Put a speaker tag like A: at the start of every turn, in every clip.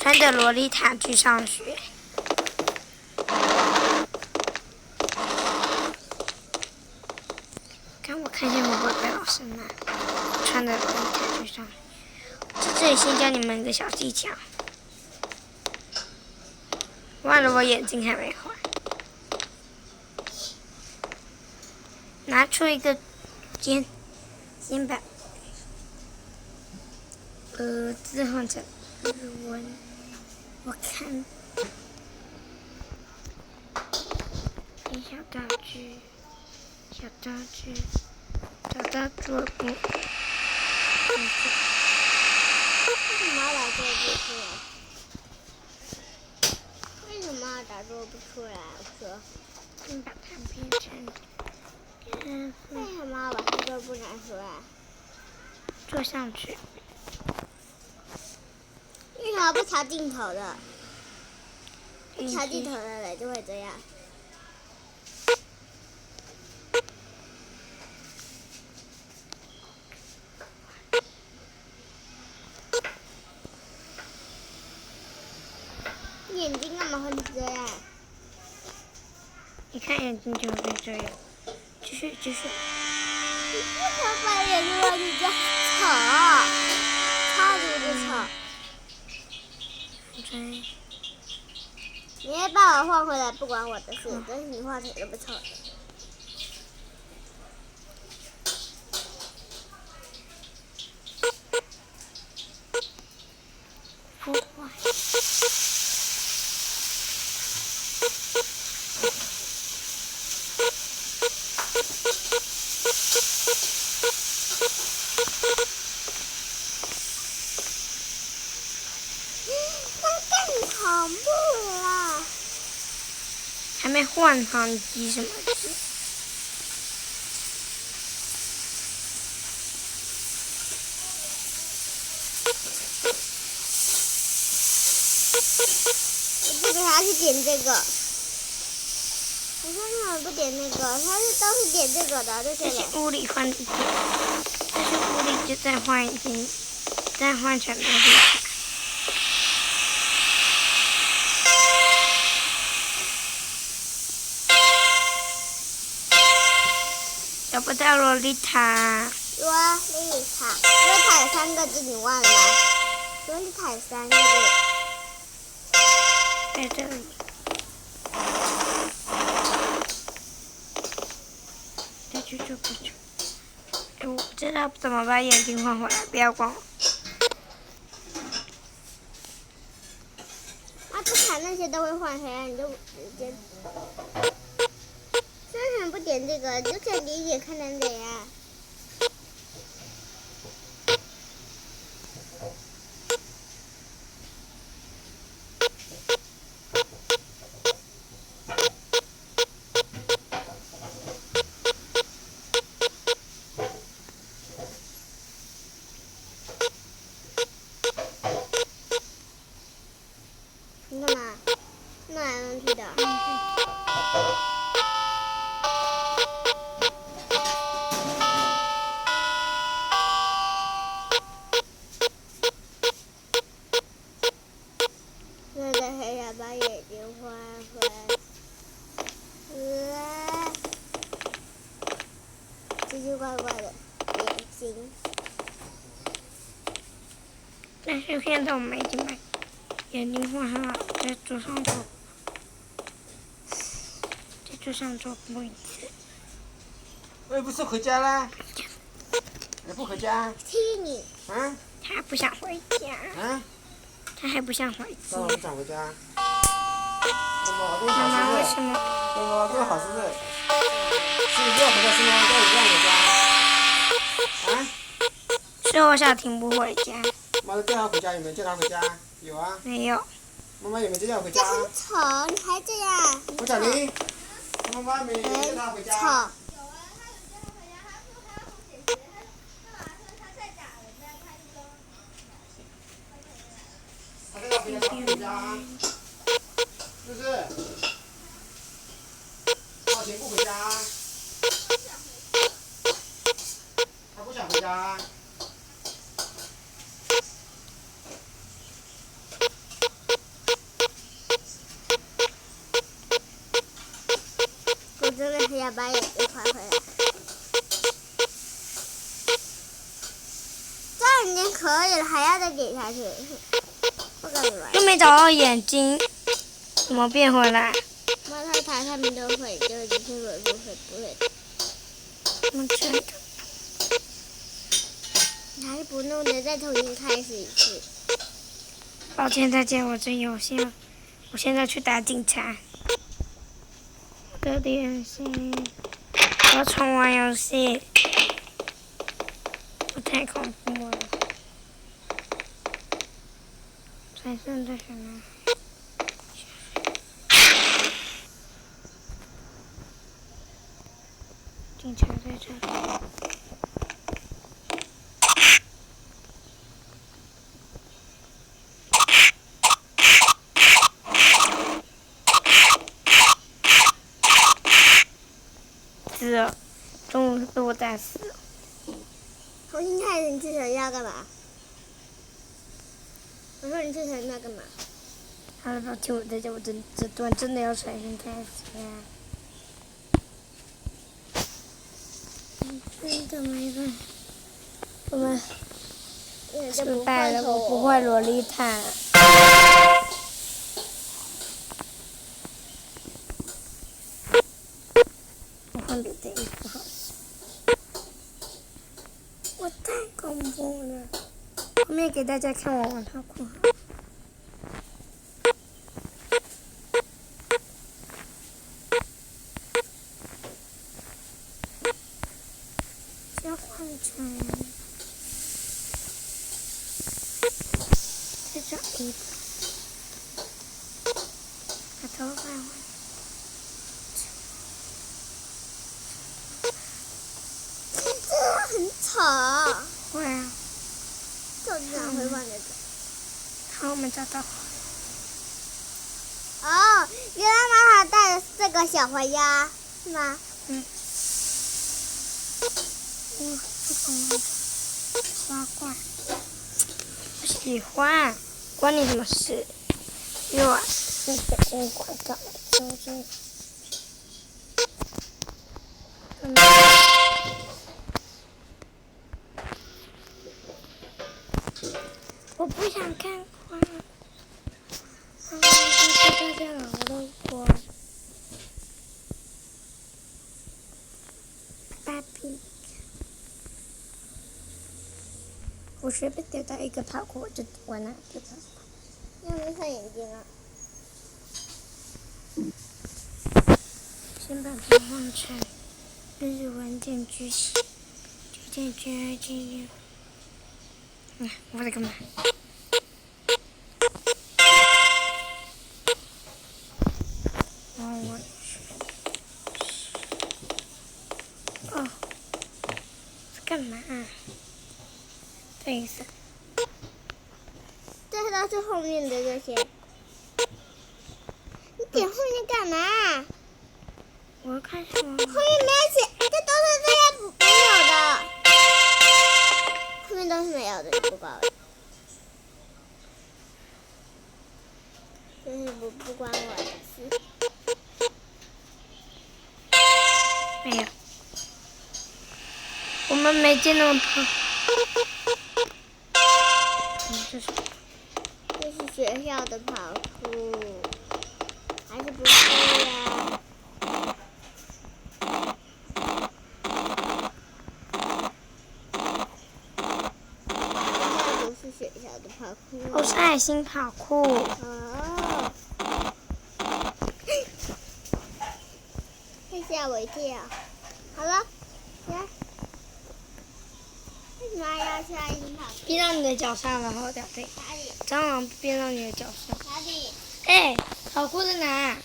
A: 穿着洛丽塔去上学。看一下会不会被老师骂。穿着洛丽塔去上学。这里先教你们一个小技巧。忘了我眼镜还没换。拿出一个先把字换成日文。我看小道具，找到桌布。
B: 为什么要打桌布出来？为什么要打桌布出来？我说，
A: 先把它变成。
B: 为什么要把这桌布拿出来？
A: 坐上去。
B: 为什么不调镜头的？调镜头的人就会这样。眼睛干嘛会这样？
A: 你看眼睛就会这样。继续。
B: 你不想把眼睛往你家丑，超级不丑。你也把我换回来，不关我的事，但是你画起来都不丑的。
A: 不坏。
B: 更恐怖了！
A: 还没换好，你急什么急？
B: 我不给他去点这个。我说你怎么不点那个？他都是点这个的，对不对？
A: 这是屋里换一件，这是屋里就再换一件，再换成洛丽塔。找不到洛丽塔。
B: 洛丽塔有3个字，你忘了吗？洛丽塔有3个字。
A: 在这里。再去做不去。我不知道怎么把眼睛换回来，不要管我。
B: 不卡那些都会换回来，你就直接。为什么不点这个？就可以理解看成怎样？你干嘛？弄来弄去的。现在还想把眼睛换回来，奇奇怪怪的眼睛。
A: 但是现在我们已经把眼睛换上了，在桌上做，在桌上做过一次。
C: 我也不是回家啦，你不回家？
B: 踢你！
C: 啊？
A: 他不想回家。
C: 啊？
A: 他还不想回家。
C: 干嘛不想回家？
A: 妈妈为什么？
C: 妈妈做好事的，是你不要回家是吗？叫你不要回家。啊？
A: 是我小婷不回家。
C: 妈都叫他回家，有没有叫他回家？有啊。
A: 没有。
C: 妈妈有没有叫他回家？
B: 这很丑，你还这样。
C: 我小婷，妈妈没叫他回家。
B: 丑。
C: 他叫他回家，他不回家，是不是？小婷不回家，他不想回家。
B: 下，把眼睛还回来。这样已经可以了，还要再点下去。不跟你玩。
A: 又没找到眼睛，怎么变回来？
B: 猫太太他们都会，就只是我不会。
A: 我真的。
B: 你还是不弄的，再重新开始一次。
A: 抱歉，再见，我真有心了。我现在去打警察。我的点心，我要重玩游戏。我太恐怖了。才剩这什么？警察在这里。死了，终于被我打死了。
B: 重新开始，你去城要干嘛？我说你去城要干嘛？
A: 好了，抱歉，我在这，我这段真的要重新开始呀。真的没办法，我们失败了，我不会洛丽塔。我换别的衣服好了。我太恐怖了。后面给大家看我玩套裤好了。交换成这种衣服，把头发换。
B: 很吵。
A: 会啊，
B: 就经常会换这个。
A: 好，我们找到。
B: 哦，原来妈妈带的是这个小花鸭，是吗？
A: 嗯。我不喜欢花冠，不喜欢，关你什么事？又啊，你小心管到就是。我不想看花。大家好多花。芭比。我随便丢到一个跑裤，我就往那丢到。
B: 你有没有看眼睛啊？
A: 先把它换成日文电锯型，电锯。我在干嘛？我去。哦，在干嘛？这一次。
B: 这都是后面的这些。你点后面干嘛？
A: 我看什么？
B: 后面没有写，这都是这些没有的。后面都是没有的，你不关我。就是不关我的事。
A: 没有。我们没见那么多。这是。
B: 这是学校的跑裤，还是不是呀？不是学校的跑裤。
A: 我是爱心跑裤。
B: 哦。吓我一跳。好了，来。为什么要去爱心跑裤？
A: 憋到你的脚上了，后掉对。
B: 哪里？
A: 蟑螂憋到你的脚上。
B: 哪里？
A: 哎，跑裤在哪？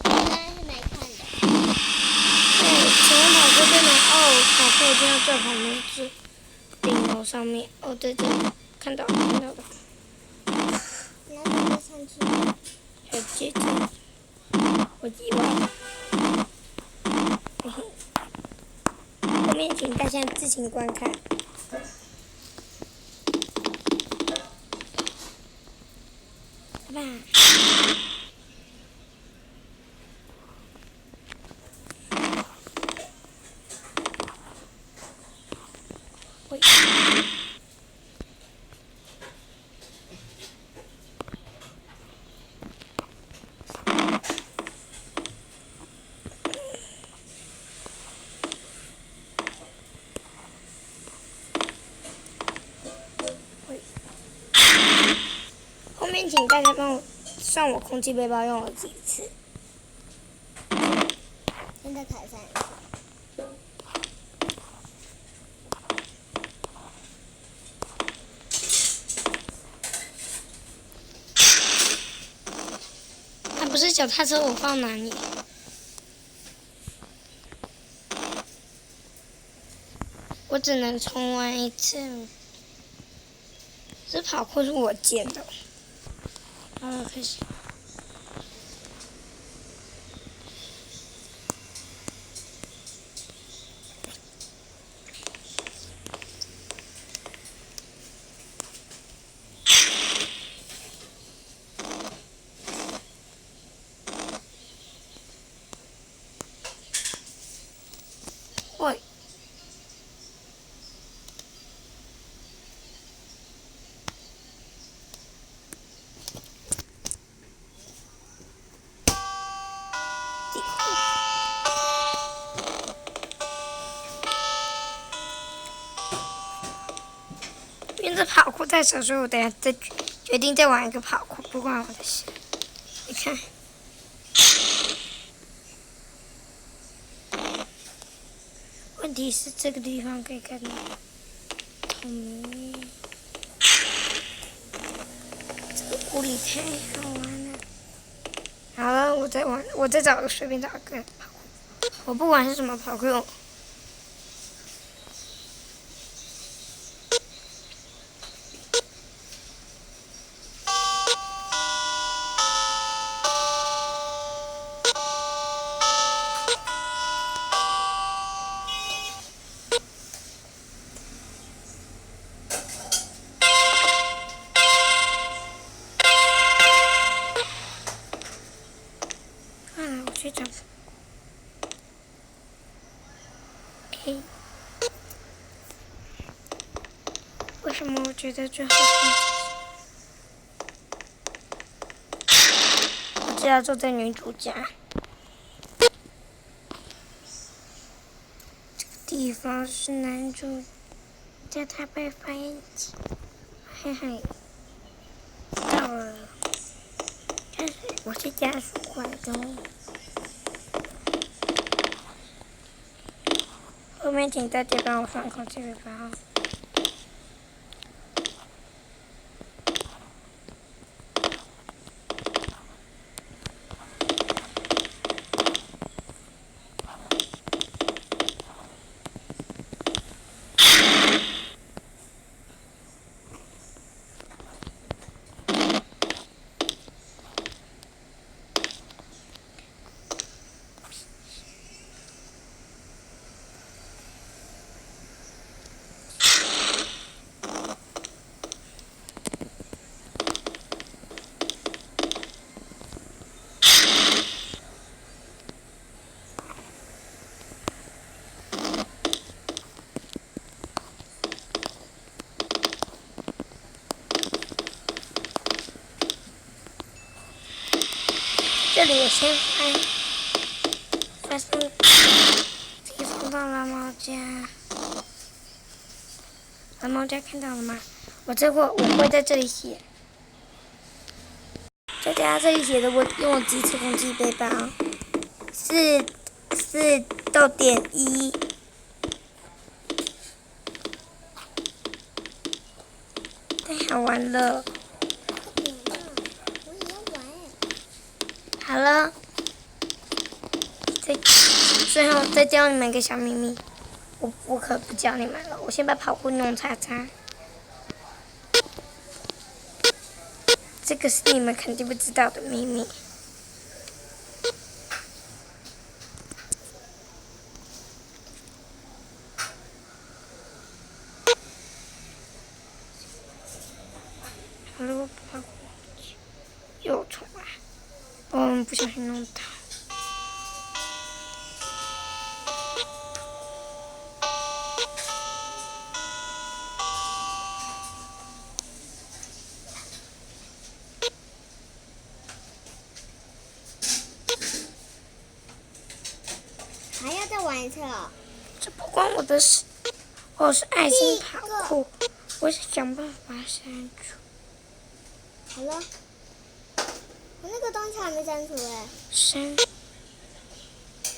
B: 我刚才是没看的。
A: 哎，请问跑裤在哪？哦，跑裤一定要在旁边是顶楼上面。哦，对对，看到了。
B: 你要怎么上去？
A: 要接近。我意外了。后面请大家自行观看。拜拜。边请大家帮我算我空气背包用了几次。
B: 现在才3次。
A: 那不是脚踏车，我放哪里？我只能重玩一次。这跑酷是我建的。好了，开始。喂。因为这跑酷太少，所以我等下再决定再玩一个跑酷，不关我的事。你看，问题是这个地方可以看到透明，这个屋里太好玩了。好了，我再找个随便找个跑酷，我不管是什么跑酷。我去找。OK。为什么我觉得最后我只要坐在女主家。这个地方是男主家，他被发现机，嘿嘿，到了。但是我是加速快的哦。后面请大家帮我放空气背包。这里我先发生地方到蓝猫家，蓝猫家看到了吗？我会在这里写，再加这里写的我用了几次空气背包4.1。太好玩了。好了，最后再教你们一个小秘密，我可不教你们了，我先把跑酷弄叉叉。这个是你们肯定不知道的秘密。好了，我跑酷又重来。不小心弄到。
B: 还要再玩一次了。
A: 这不关我的事，我是爱心跑酷，我想办法删除。
B: 好了。我那个东西还没删除哎。
A: 删。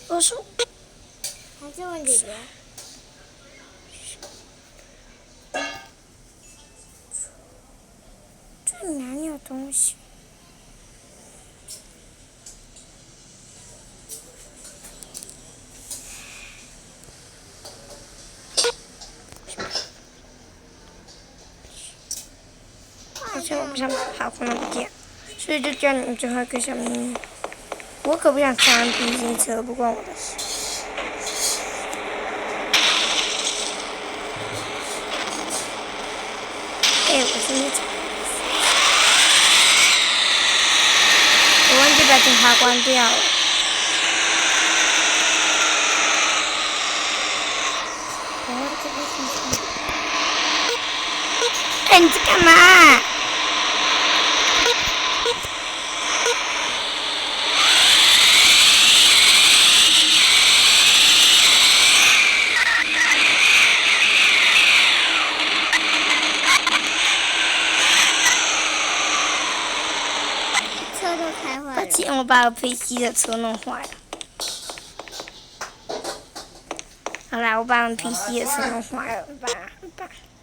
A: 我说
B: 还是问姐姐。
A: 这里哪里有东西？好像我不想把它放那不见，所以就叫你们最后一个小秘密。我可不想穿 B 型车，不关我的事。我现在我忘记把警察关掉了。我忘记把警察。哎，你在干嘛？
B: 车都开坏了。
A: 抱歉，我把我佩西的车弄坏了。好啦，我把我佩西的车弄坏了，爸。
B: 啊，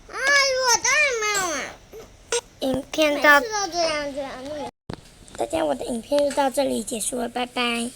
B: 我当然没有啊。
A: 影片到
B: 每次都这样，
A: 大家，我的影片就到这里结束了，拜拜。